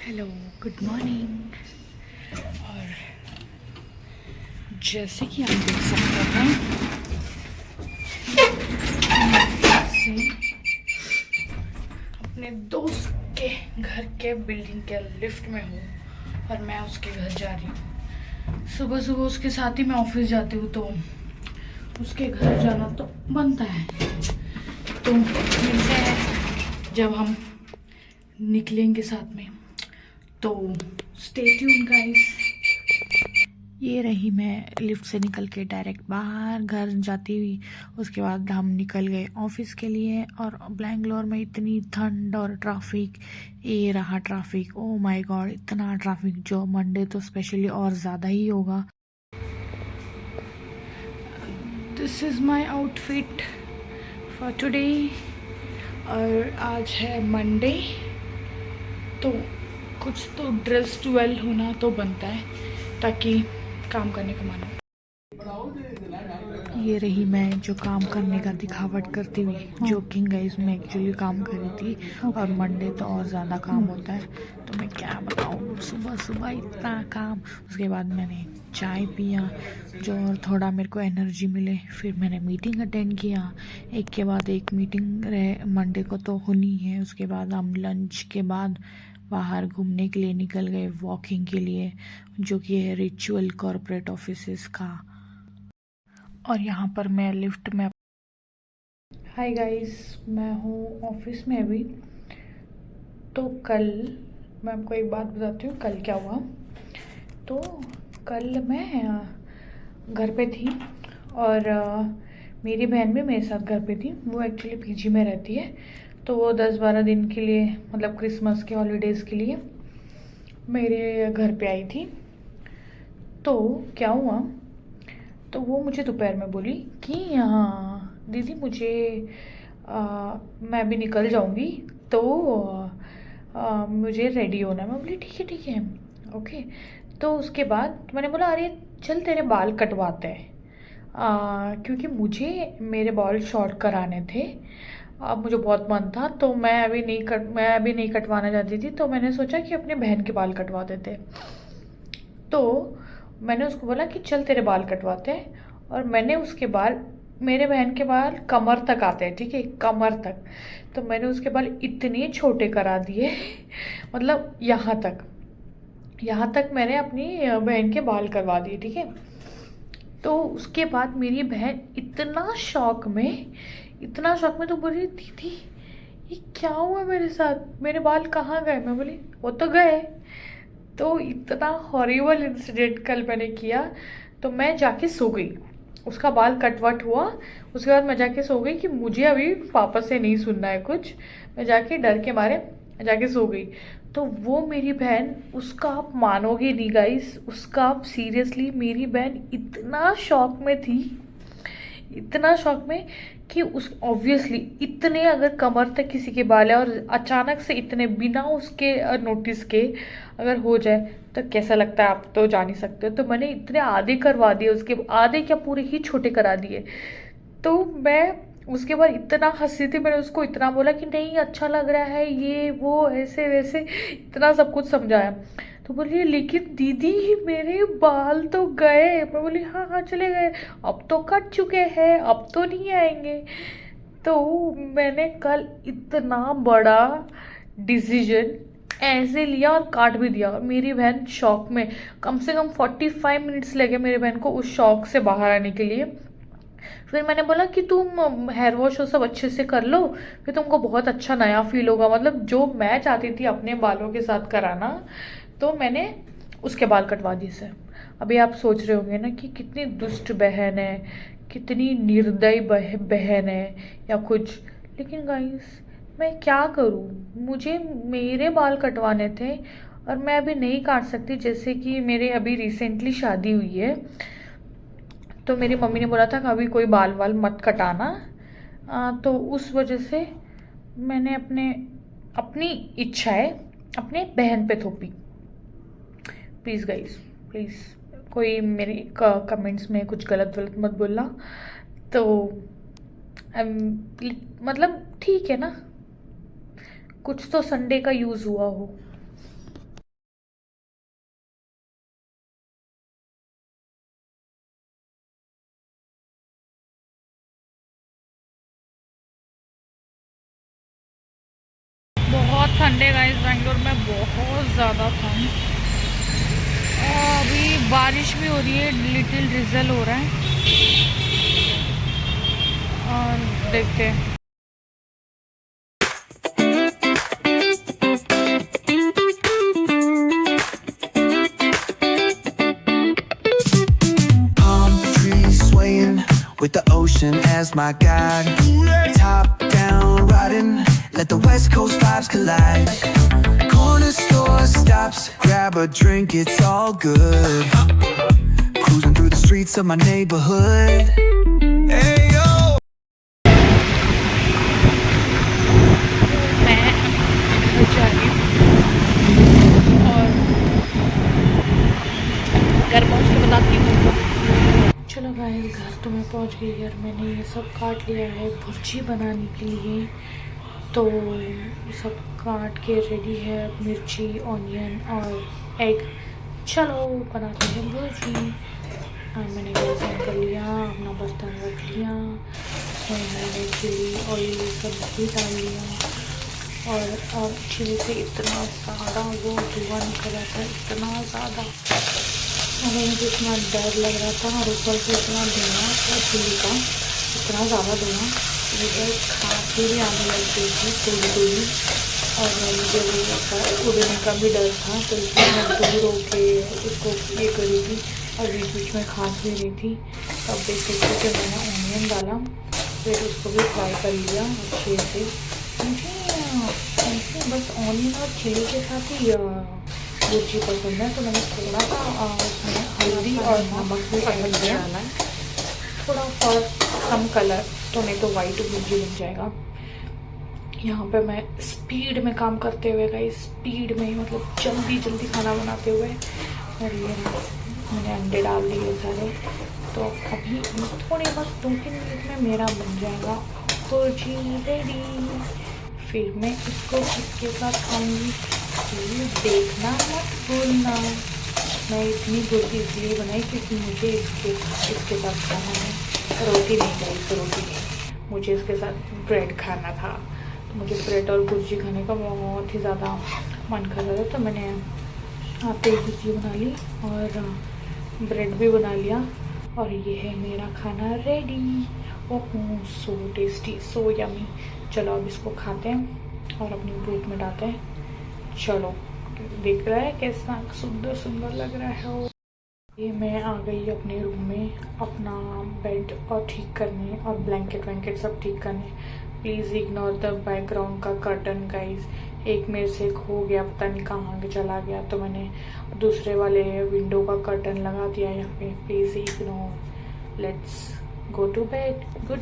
Hello, good morning. और जैसे कि आप देख सकते हैं, मैं से अपने दोस्त के घर के बिल्डिंग के लिफ्ट में हूँ और मैं उसके घर जा रही हूँ। सुबह सुबह उसके साथ ही मैं ऑफिस जाती हूँ, तो उसके घर जाना तो बनता है। तो मिलते हैं जब हम निकलेंगे साथ में, तो स्टे ट्यून गाइस। ये रही मैं लिफ्ट से निकल के डायरेक्ट बाहर घर जाती हुई। उसके बाद हम निकल गए ऑफिस के लिए, और बेंगलोर में इतनी ठंड और ट्रैफिक, ये रहा ट्रैफिक। ओ माय गॉड, इतना ट्रैफिक, जो मंडे तो स्पेशली और ज़्यादा ही होगा। This is my outfit for today. और आज है मंडे, तो कुछ तो ड्रेस ट्वेल होना तो बनता है ताकि काम करने का मन हो। ये रही मैं जो काम करने का दिखावट करती हुई, जोकिंग गाइस, मैं एक्चुअली काम करी थी। और मंडे तो और ज़्यादा काम होता है, तो मैं क्या बताऊँ, सुबह सुबह इतना काम। उसके बाद मैंने चाय पिया, जो और थोड़ा मेरे को एनर्जी मिले। फिर मैंने मीटिंग अटेंड किया, एक के बाद एक मीटिंग रहे, मंडे को तो होनी है। उसके बाद हम लंच के बाद बाहर घूमने के लिए निकल गए, वॉकिंग के लिए, जो कि है रिचुअल कॉरपोरेट ऑफिसेस का। और यहाँ पर मैं लिफ्ट में। हाय गाइस, मैं हूँ ऑफिस में अभी। तो कल मैं आपको एक बात बताती हूँ कल क्या हुआ। तो कल मैं घर पे थी, और मेरी बहन भी मेरे साथ घर पे थी। वो एक्चुअली पीजी में रहती है, तो वो 10-12 दिन के लिए, मतलब क्रिसमस के हॉलीडेज़ के लिए मेरे घर पे आई थी। तो क्या हुआ, तो वो मुझे दोपहर में बोली कि हाँ दीदी, मुझे मैं भी निकल जाऊँगी, तो मुझे रेडी होना है। मैं बोली ठीक है ओके। तो उसके बाद मैंने बोला अरे चल तेरे बाल कटवाते हैं, क्योंकि मुझे मेरे बाल शॉर्ट कराने थे। अब मुझे बहुत मन था, तो मैं अभी नहीं कटवाना चाहती थी, तो मैंने सोचा कि अपने बहन के बाल कटवा देते। तो मैंने उसको बोला कि चल तेरे बाल कटवाते हैं। और मैंने उसके बाल, मेरे बहन के बाल कमर तक आते हैं, ठीक है, कमर तक। तो मैंने उसके बाल इतने छोटे करा दिए मतलब यहाँ तक मैंने अपनी बहन के बाल करवा दिए, ठीक है। तो उसके बाद मेरी बहन इतना शौक में तो बोल रही, दीदी ये क्या हुआ मेरे साथ, मेरे बाल कहाँ गए। मैं बोली वो तो गए। तो इतना हॉरिबल इंसिडेंट कल मैंने किया। तो मैं जाके सो गई, उसका बाल कटवट हुआ। उसके बाद मैं जाके सो गई कि मुझे अभी पापा से नहीं सुनना है कुछ। मैं जाके डर के मारे जाके सो गई। तो वो मेरी बहन, उसका आप मानोगे नहीं गाइस, उसका आप सीरियसली, मेरी बहन इतना शॉक में थी, इतना शौक में कि उस ऑब्वियसली इतने अगर कमर तक किसी के बाल है और अचानक से इतने बिना उसके नोटिस के अगर हो जाए, तो कैसा लगता है आप तो जान ही सकते हो। तो मैंने इतने आधे करवा दिए, उसके आधे क्या पूरे ही छोटे करा दिए। तो मैं उसके बाद इतना हंसी थी, मैंने उसको इतना बोला कि नहीं अच्छा लग रहा है, ये वो ऐसे वैसे इतना सब कुछ समझाया। तो बोलिए लेकिन दीदी मेरे बाल तो गए। मैं बोली हाँ हाँ चले गए, अब तो कट चुके हैं, अब तो नहीं आएंगे। तो मैंने कल इतना बड़ा डिसीजन ऐसे लिया और काट भी दिया, और मेरी बहन शॉक में। कम से कम 45 मिनट्स लगे मेरी बहन को उस शॉक से बाहर आने के लिए। फिर मैंने बोला कि तुम हेयर वॉश और सब अच्छे से कर लो, फिर तुमको बहुत अच्छा नया फील होगा। मतलब जो मैं चाहती थी अपने बालों के साथ कराना, तो मैंने उसके बाल कटवा दिए सर। अभी आप सोच रहे होंगे ना कि कितनी दुष्ट बहन है, कितनी निर्दयी बहन है या कुछ। लेकिन गाइस मैं क्या करूँ, मुझे मेरे बाल कटवाने थे और मैं अभी नहीं काट सकती। जैसे कि मेरे अभी रिसेंटली शादी हुई है, तो मेरी मम्मी ने बोला था कि अभी कोई बाल वाल मत कटाना। तो उस वजह से मैंने अपनी इच्छाएं अपने बहन पे थोपी। प्लीज़ गाइस, प्लीज़ कोई मेरी कमेंट्स में कुछ गलत वलत मत बोलना। तो मतलब ठीक है ना, कुछ तो संडे का यूज़ हुआ हो। संडे गाइस बैंगलोर में बहुत ज़्यादा ठंड, अभी बारिश भी हो रही है, लिटिल ड्रिजल हो रहा है और देखते हैं। With the ocean as my guide, top down riding, let the west coast vibes collide. Corner store stops, grab a drink, it's all good. Cruising through the streets of my neighborhood. Hey yo! मैं जा रही हूँ और घर पहुँच के बताती हूँ। चलो गाइस घर तो मैं पहुँच गई यार, मैंने ये सब काट लिया है भुर्जी बनाने के लिए, तो सब काट के रेडी है, मिर्ची, ऑनियन और एग। चलो बनाते हैं भुर्जी। मैंने गैस ऑन कर लिया, अपना बर्तन रख लिया, उसमें मैंने चिली ऑयल सब भी डाल लिया और चिली से इतना ज़्यादा वो धुआं निकल रहा था, इतना ज़्यादा, और मुझे इतना डर लग रहा था और ऊपर से इतना धुआं और चिली का इतना ज़्यादा धुआं, मुझे खांसी भी आने लग गई थी थोड़ी और मुझे वो उड़ने का भी डर था, तो इसलिए मैं दूर होके उसको ये करी थी और बीच में खांस भी रही थी। तब देख सकते कि मैंने ऑनियन डाला, फिर उसको भी फ्राई कर लिया अच्छे से। मुझे बस ऑनियन और चिली के साथ ही भुर्जी पसंद है, तो मैंने थोड़ा सा उसमें हल्दी और नमक भी ऐड किया, थोड़ा फॉर कम कलर, तो नहीं तो वाइट भुर्जी बन जाएगा। यहाँ पे मैं स्पीड में काम करते हुए गई, स्पीड में मतलब जल्दी खाना बनाते हुए, और ये मैंने अंडे डाल दिए सारे, तो अभी थोड़े बस 2-3 मिनट में मेरा बन जाएगा भुर्जी रेडी। फिर मैं इसको किसके साथ खाऊंगी देखना मत भूलना। मैं इतनी भुर्जी इसलिए बनाई क्योंकि मुझे इसके साथ खाना है, रोटी नहीं खाई तो रोटी नहीं, मुझे इसके साथ ब्रेड खाना था, तो मुझे ब्रेड और भुर्जी खाने का बहुत ही ज़्यादा मन कर रहा था, तो मैंने आते ही भुर्जी बना ली और ब्रेड भी बना लिया, और ये है मेरा खाना रेडी। ओह सो टेस्टी, सो यमी। चलो अब इसको खाते हैं और अपनी भूख मिटाते हैं। चलो दिख रहा है कैसा सुंदर लग रहा है वो। ये मैं आ गई अपने रूम में अपना बेड और ठीक करने और ब्लैंकेट वैंकेट सब ठीक करने। प्लीज़ इग्नोर द बैकग्राउंड का कर्टन गाइज, एक मेरे से खो गया, पता नहीं कहाँ चला गया, तो मैंने दूसरे वाले विंडो का कर्टन लगा दिया यहाँ पे। Please ignore. Let's go to bed. Good